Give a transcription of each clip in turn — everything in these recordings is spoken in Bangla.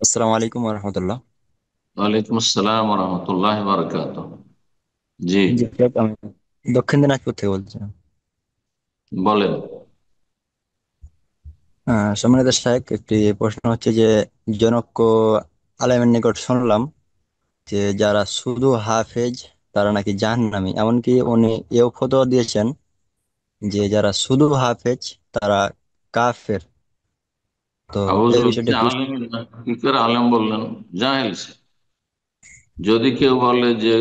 আসসালামু আলাইকুম রহমতুল্লাহ। ওয়ালাইকুম আসসালাম রহমতুল্লাহ বারকাত। জি, জি সাহেব, আমি দক্ষিণ দিনাজপুর থেকে বলছিলাম। বলেন। সম্মানিত সাহেব, একটি প্রশ্ন হচ্ছে যে জনৈক আলেমের নিকট শুনলাম যে যারা শুধু হাফেজ তারা নাকি জাহান্নামী। এমনকি উনি এও ফতোয়া দিয়েছেন যে যারা শুধু হাফেজ তারা কাফের। তো আউযু এই বিষয়টা বিল্লাহি কি? আলিম, কি করে আলেম বললেন? জাহেল সে। যদি কেউ বলে যে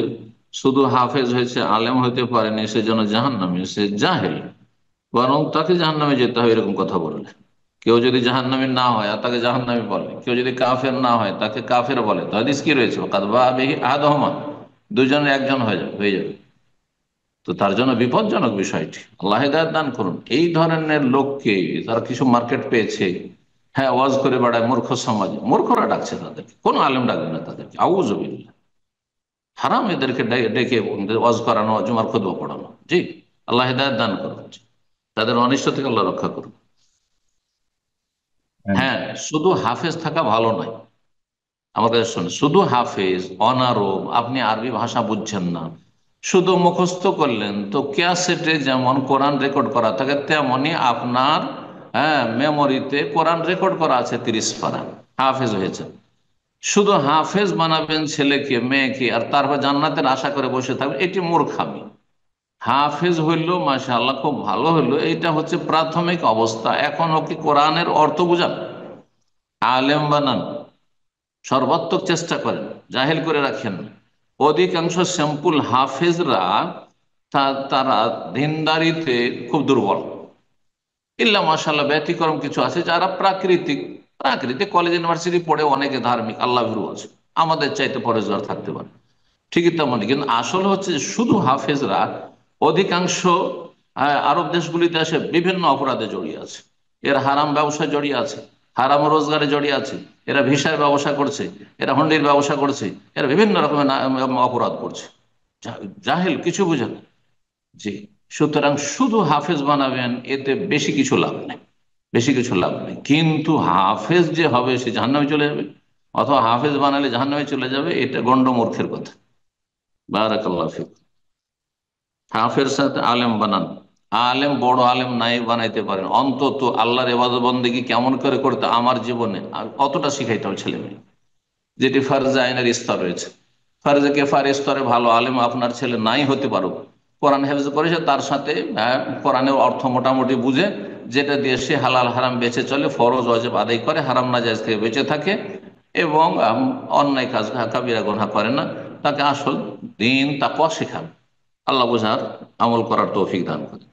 শুধু হাফেজ হয়েছে আলেম হইতে পারেনি সেজন্য জাহান্নামী, সে জাহেল। বরং তাকে জাহান্নামে যেতে হবে এরকম কথা বললে। কেউ যদি জাহান্নামী না হয় আর তাকে জাহান্নামী বলে, কেউ যদি কাফের না হয় তাকে কাফের বলে, তো হাদিস কি রয়েছে? কাদবা বিহি আহাদুহুমা, দুজনের একজন হয়ে যাবে। তো তার জন্য বিপজ্জনক বিষয়টি। আল্লাহ হেদায়েত দান করুন। এই ধরনের লোককে, তারা কিছু মার্কেট পেয়েছে, হ্যাঁ ওয়াজ করে বেড়ায়, মূর্খ সমাজে মূর্খরা ডাকছে তাদেরকে, কোনো আলেম ডাকবে না তাদেরকে। আউযুবিল্লাহ, হারাম এদেরকে ডেকে ওয়াজ করানো, জুমার খুতবা পড়ানো। জি, আল্লাহ হেদায়েত দান করুন। জি, তাদের অনিষ্ট থেকে আল্লাহ রক্ষা করুন। হ্যাঁ। হ্যাঁ, শুধু হাফেজ থাকা ভালো নয়। আমার কাছে শোনেন, শুধু হাফেজ অনারব, আপনি আরবি ভাষা বুঝছেন না, শুধু মুখস্থ করলেন, তো ক্যাসেটে যেমন কোরআন রেকর্ড করা থাকে তেমনি আপনার, হ্যাঁ, মেমোরিতে কোরআন রেকর্ড করা আছে 30 পারা। হাফেজ হয়েছে। শুধু হাফেজ বানাবেন ছেলেকে মেয়েকে আর তারপর জান্নাতের আশা করে বসে থাকবেন, এটি মূর্খামি। হাফেজ হইল মাশাআল্লাহ, খুব ভালো হইলো, এইটা হচ্ছে প্রাথমিক অবস্থা। এখন ওকে কোরআনের অর্থ বুঝান, আলেম বানান, সর্বাত্মক চেষ্টা করেন, জাহিল করে রাখেন না। অধিকাংশ স্যাম্পল হাফেজরা তারা দিনদারিতে খুব দুর্বল। ইল্লা মাশাআল্লাহ ব্যতিক্রম কিছু আছে যারা প্রাকৃতিক প্রাকৃতিক কলেজ ইউনিভার্সিটি পড়ে অনেকে ধার্মিক, আল্লাহ ভীরু আছে, আমাদের চাইতে পরেজগার থাকতে পারে। ঠিকই তেমনই, কিন্তু আসলে হচ্ছে যে শুধু হাফেজরা অধিকাংশ আরব দেশগুলিতে এসে বিভিন্ন অপরাধে জড়িয়ে আছে। এরা হারাম ব্যবসায় জড়িয়ে আছে, হারাম রোজগারে জড়িয়ে আছে, এরা ভিসার ব্যবসা করছে, এরা হুন্ডির ব্যবসা করছে, এরা বিভিন্ন রকমের অপরাধ করছে। জাহেল, কিছু বুঝে না। জি, সুতরাং শুধু হাফেজ বানাবেন এতে বেশি কিছু লাভ নেই, বেশি কিছু লাভ নেই। কিন্তু হাফেজ যে হবে সে জাহান্নামে চলে যাবে, অথবা হাফেজ বানালে জাহান্নামে চলে যাবে, এটা গন্ড মূর্খের কথা। বারাকাল্লাহ ফিক। হাফের সাথে আলেম বানান। আলেম বড় আলেম নাই বানাইতে পারেন, অন্তত আল্লাহর ইবাদত বন্দেগী কেমন করে করতে আমার জীবনে অতটা শিখাইতে হবে ছেলে মেয়ে। যেটি ফারজে আইনের স্তর রয়েছে, ফারজে কেফার স্তরে ভালো আলেম আপনার ছেলে নাই হতে পারুক, কোরআন হেফজ করেছে, তার সাথে কোরআনের অর্থ মোটামুটি বুঝে, যেটা দিয়ে সে হালাল হারাম বেঁচে চলে, ফরজ ওয়াজিব আদায় করে, হারাম নাজায়েজ থেকে বেঁচে থাকে, এবং অন্যায় কাজ কাবিরা গুনাহ করে না, তাকে আসল দিন তাকওয়া শেখান। আল্লাহ বুঝার আমল করার তৌফিক দান করে।